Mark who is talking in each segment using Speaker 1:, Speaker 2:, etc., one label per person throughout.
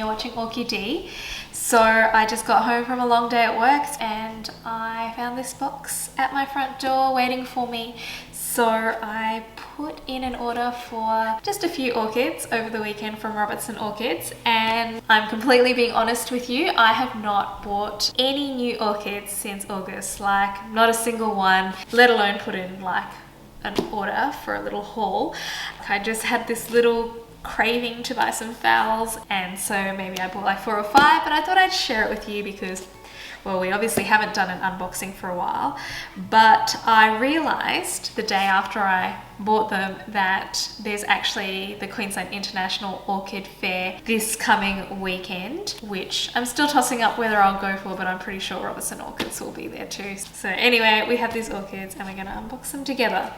Speaker 1: you're watching Orchid. So I just got home from a long day at work and I found this box at my front door waiting for me. So I put in an order for just a few orchids over the weekend from Robertson Orchids, and I'm completely being honest with you, I have not bought any new orchids since August, like not a single one, let alone put in like an order for a little haul. I just had this little craving to buy some phals, and so maybe I bought like 4 or 5, but I thought I'd share it with you because, well, we obviously haven't done an unboxing for a while, but I realized the day after I bought them that there's actually the Queensland International Orchid Fair this coming weekend, which I'm still tossing up whether I'll go for, but I'm pretty sure Robertson Orchids will be there too. So anyway, we have these orchids and we're going to unbox them together.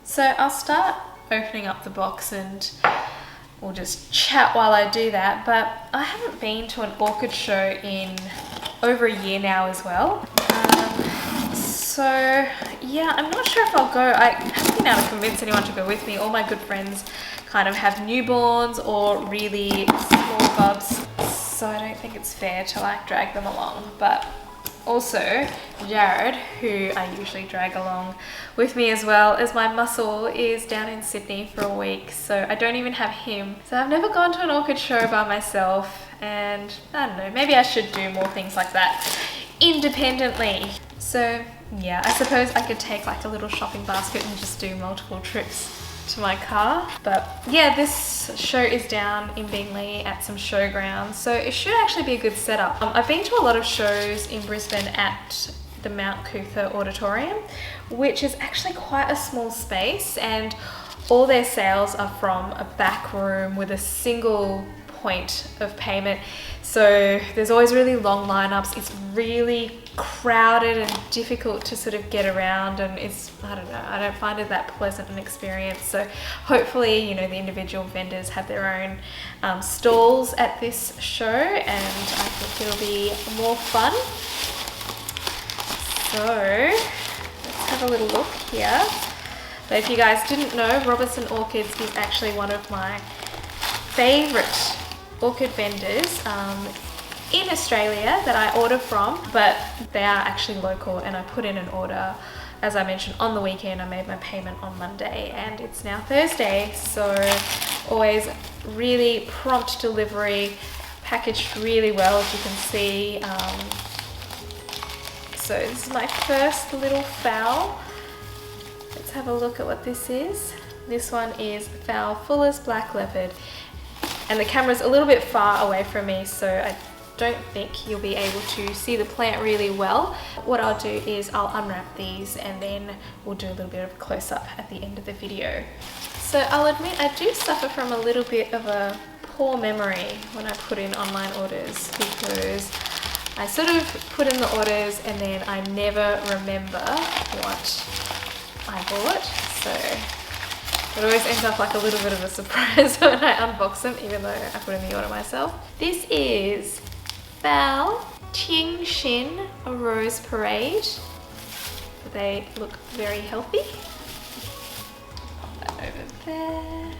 Speaker 1: So I'll start opening up the box and we'll just chat while I do that, but I haven't been to an orchid show in over a year now as well. So yeah, I'm not sure if I'll go. I haven't been able to convince anyone to go with me. All my good friends kind of have newborns or really small bubs, so I don't think it's fair to like drag them along. But also Jared, who I usually drag along with me as well, as my muscle is down in Sydney for a week, so I don't even have him. So I've never gone to an orchid show by myself, and I don't know, maybe I should do more things like that independently. So yeah, I suppose I could take like a little shopping basket and just do multiple trips to my car. But yeah, this show is down in Bingley at some showgrounds, so it should actually be a good setup. I've been to a lot of shows in Brisbane at the Mount Cootha Auditorium, which is actually quite a small space, and all their sales are from a back room with a single point of payment. So there's always really long lineups. It's really crowded and difficult to sort of get around, and it's, I don't know, I don't find it that pleasant an experience. So hopefully, you know, the individual vendors have their own stalls at this show, and I think it'll be more fun. So let's have a little look here. But if you guys didn't know, Robertson Orchids is actually one of my favorite orchid vendors in Australia that I order from, but they are actually local, and I put in an order, as I mentioned, on the weekend. I made my payment on Monday and it's now Thursday, so always really prompt delivery, packaged really well, as you can see. So this is my first little phal. Let's have a look at what this is. This one is Phal Fuller's Black Leopard, and the camera's a little bit far away from me, so I don't think you'll be able to see the plant really well. What I'll do is I'll unwrap these and then we'll do a little bit of a close-up at the end of the video. So I'll admit I do suffer from a little bit of a poor memory when I put in online orders, because I sort of put in the orders and then I never remember what I bought, so it always ends up like a little bit of a surprise when I unbox them, even though I put in the order myself. This is Phal Ting Shin, a Rose Parade. They look very healthy. Pop that over there.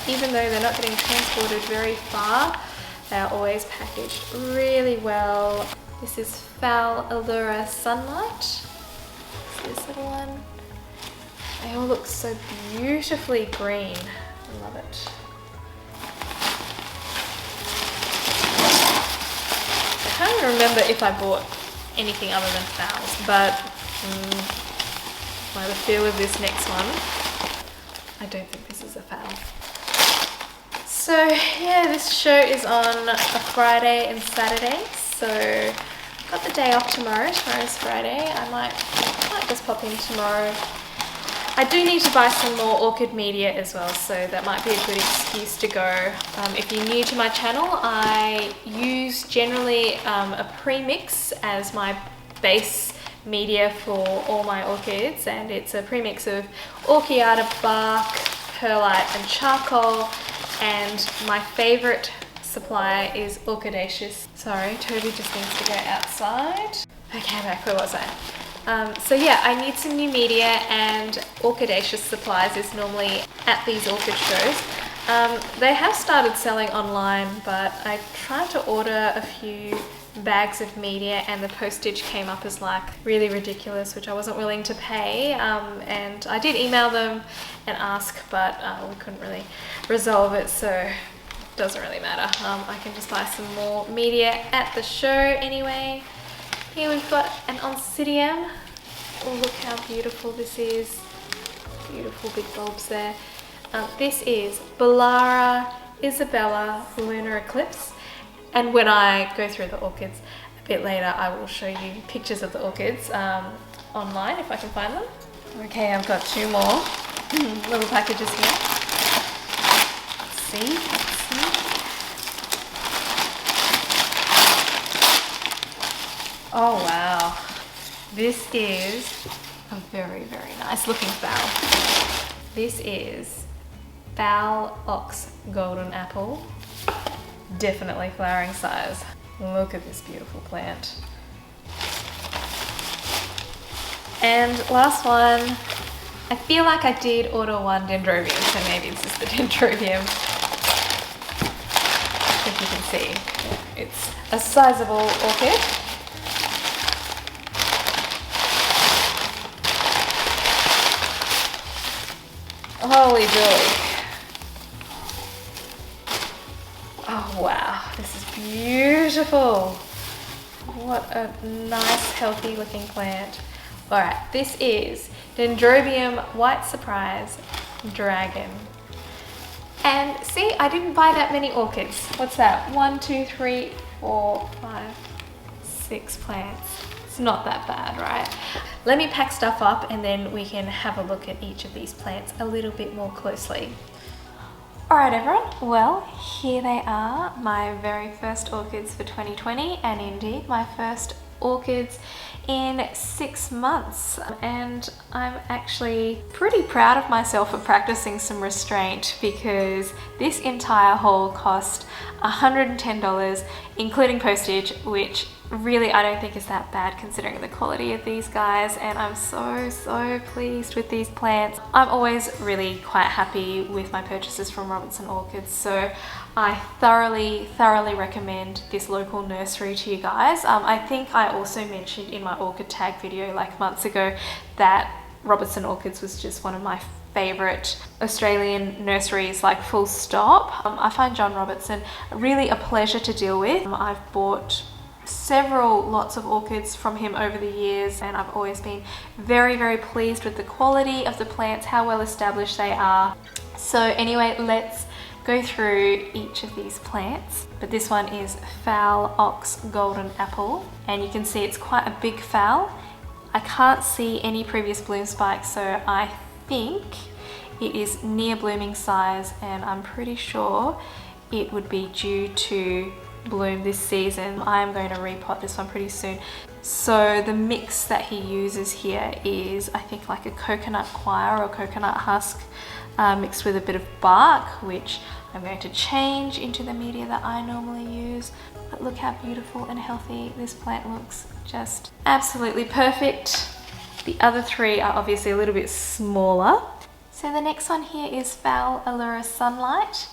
Speaker 1: Even though they're not getting transported very far, they are always packaged really well. This is Phal Allura Sunlight. This little one. They all look so beautifully green. I love it. I can't even remember if I bought anything other than phals, but I have a feel with this next one. I don't think this is a phal. So yeah, this show is on a Friday and Saturday, so I've got the day off tomorrow. Tomorrow's Friday. I might just pop in tomorrow. I do need to buy some more orchid media as well, so that might be a good excuse to go. If you're new to my channel, I use generally a premix as my base media for all my orchids, and it's a premix of orchiata bark, perlite and charcoal, and my favorite supplier is Orchidaceous. Sorry, Toby just needs to go outside. Okay, back, where was I? So yeah, I need some new media, and Orchidaceous Supplies is normally at these orchid shows. They have started selling online, but I tried to order a few bags of media and the postage came up as like really ridiculous, which I wasn't willing to pay, and I did email them and ask, but we couldn't really resolve it, so it doesn't really matter. I can just buy some more media at the show anyway. Here we've got an Oncidium. Oh, look how beautiful this is. Beautiful big bulbs there. This is Bollara Isabella Lunar Eclipse. And when I go through the orchids a bit later, I will show you pictures of the orchids online if I can find them. Okay, I've got two more little packages here. Let's see. Oh wow, this is a very, very nice looking fowl. This is Fowl Ox Golden Apple. Definitely flowering size. Look at this beautiful plant. And last one, I feel like I did order one Dendrobium, so maybe this is the Dendrobium. If you can see, it's a sizable orchid. Holy joy. Oh wow, this is beautiful. What a nice, healthy looking plant. All right, this is Dendrobium White Surprise Dragon. And see, I didn't buy that many orchids. What's that? 1, 2, 3, 4, 5, 6 plants. It's not that bad, right? Let me pack stuff up and then we can have a look at each of these plants a little bit more closely. Alright everyone, well here they are, my very first orchids for 2020, and indeed my first orchids in 6 months, and I'm actually pretty proud of myself for practicing some restraint, because this entire haul cost $110 including postage, which really I don't think is that bad considering the quality of these guys, and I'm so pleased with these plants. I'm always really quite happy with my purchases from Robertson Orchids, so I thoroughly recommend this local nursery to you guys. I think I also mentioned in my orchid tag video like months ago that Robertson Orchids was just one of my favorite Australian nurseries, like full stop. I find John Robertson really a pleasure to deal with. I've bought several lots of orchids from him over the years, and I've always been very pleased with the quality of the plants, how well established they are. So anyway, let's go through each of these plants. But this one is Fowl Ox Golden Apple, and you can see it's quite a big fowl. I can't see any previous bloom spikes, so I think it is near blooming size, and I'm pretty sure it would be due to bloom this season. I am going to repot this one pretty soon. So the mix that he uses here is, I think, like a coconut coir or coconut husk mixed with a bit of bark, which I'm going to change into the media that I normally use. But look how beautiful and healthy this plant looks. Just absolutely perfect. The other three are obviously a little bit smaller. So the next one here is Fowl Allura Sunlight.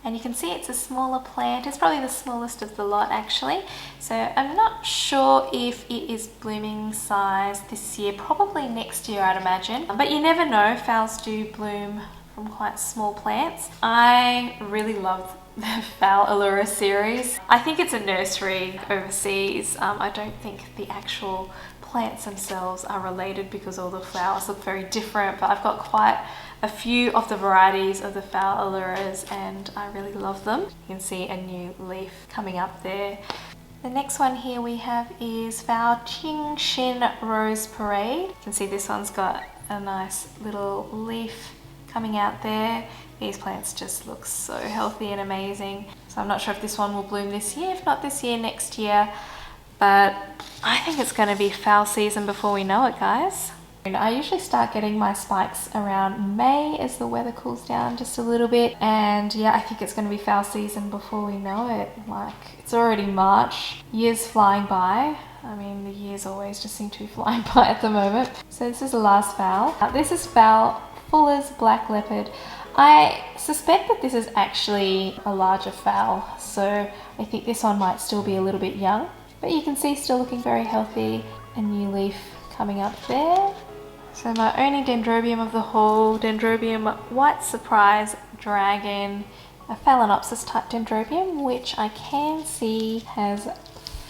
Speaker 1: And you can see it's a smaller plant. It's probably the smallest of the lot actually. So I'm not sure if it is blooming size this year, probably next year I'd imagine. But you never know, phals do bloom from quite small plants. I really love the Fowl Allura series. I think it's a nursery overseas. I don't think the actual plants themselves are related because all the flowers look very different, but I've got quite a few of the varieties of the Fowl Alluras and I really love them. You can see a new leaf coming up there. The next one here we have is Fowl Ching Shin Rose Parade. You can see this one's got a nice little leaf coming out there. These plants just look so healthy and amazing. So I'm not sure if this one will bloom this year, if not this year, next year. But I think it's going to be fowl season before we know it, guys. I usually start getting my spikes around May as the weather cools down just a little bit, and yeah, I think it's going to be fowl season before we know it. Like, it's already March, years flying by. I mean, the years always just seem to be flying by at the moment. So this is the last fowl. This is fowl Fuller's Black Leopard. I suspect that this is actually a larger fowl, so I think this one might still be a little bit young, but you can see still looking very healthy. A new leaf coming up there. So my only dendrobium of the haul, Dendrobium White Surprise Dragon, a Phalaenopsis type dendrobium, which I can see has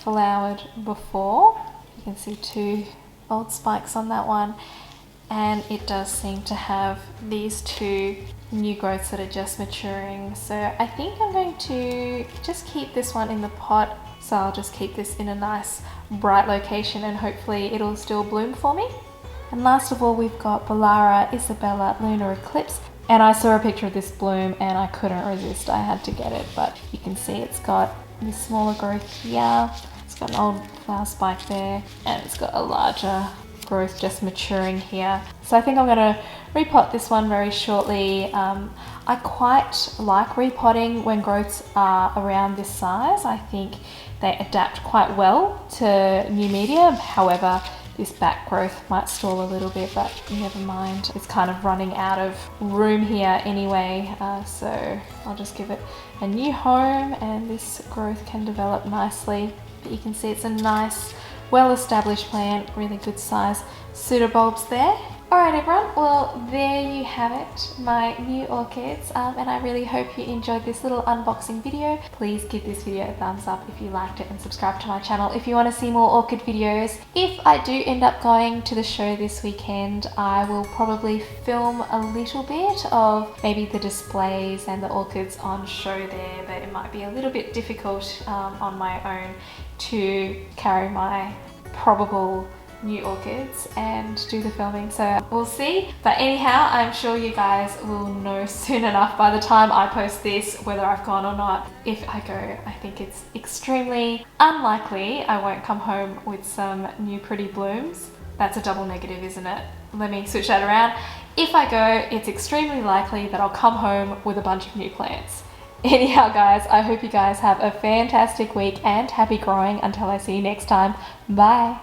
Speaker 1: flowered before. You can see 2 old spikes on that one, and it does seem to have these 2 new growths that are just maturing. So I think I'm going to just keep this one in the pot. So I'll just keep this in a nice bright location and hopefully it'll still bloom for me. And last of all, we've got Bollara Isabella Lunar Eclipse. And I saw a picture of this bloom and I couldn't resist. I had to get it, but you can see it's got this smaller growth here. It's got an old flower spike there, and it's got a larger growth just maturing here. So I think I'm gonna repot this one very shortly. I quite like repotting when growths are around this size. I think they adapt quite well to new media. However, this back growth might stall a little bit, but never mind. It's kind of running out of room here anyway, so I'll just give it a new home and this growth can develop nicely. But you can see it's a nice, well-established plant, really good size pseudobulbs there. Alright everyone, well there you have it, my new orchids, and I really hope you enjoyed this little unboxing video. Please give this video a thumbs up if you liked it and subscribe to my channel if you want to see more orchid videos. If I do end up going to the show this weekend, I will probably film a little bit of maybe the displays and the orchids on show there, but it might be a little bit difficult on my own to carry my probable new orchids and do the filming, so we'll see. But anyhow, I'm sure you guys will know soon enough by the time I post this whether I've gone or not. If I go, I think it's extremely unlikely I won't come home with some new pretty blooms. That's a double negative, isn't it? Let me switch that around. If I go, it's extremely likely that I'll come home with a bunch of new plants. Anyhow guys, I hope you guys have a fantastic week and happy growing until I see you next time. Bye!